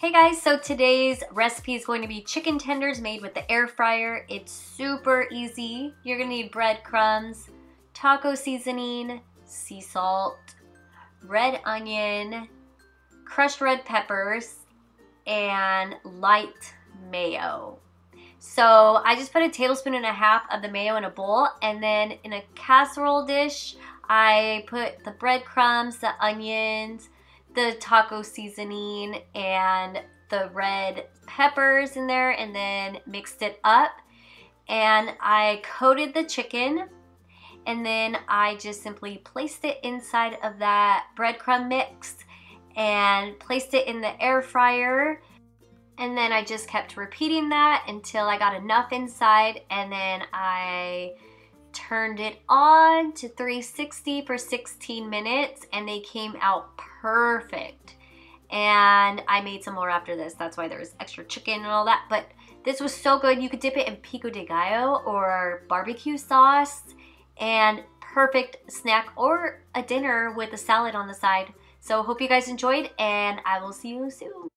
Hey guys, so today's recipe is going to be chicken tenders made with the air fryer. It's super easy. You're gonna need breadcrumbs, taco seasoning, sea salt, red onion, crushed red peppers, and light mayo. So I just put 1.5 tablespoons of the mayo in a bowl, and then in a casserole dish, I put the breadcrumbs, the onions, the taco seasoning, and the red peppers in there, and then mixed it up. And I coated the chicken, and then I just simply placed it inside of that breadcrumb mix and placed it in the air fryer. And then I just kept repeating that until I got enough inside, and then I turned it on to 360 for 16 minutes, and they came out perfect. And I made some more after this. That's why there was extra chicken and all that. But this was so good. You could dip it in pico de gallo or barbecue sauce, and perfect snack or a dinner with a salad on the side. So hope you guys enjoyed, and I will see you soon.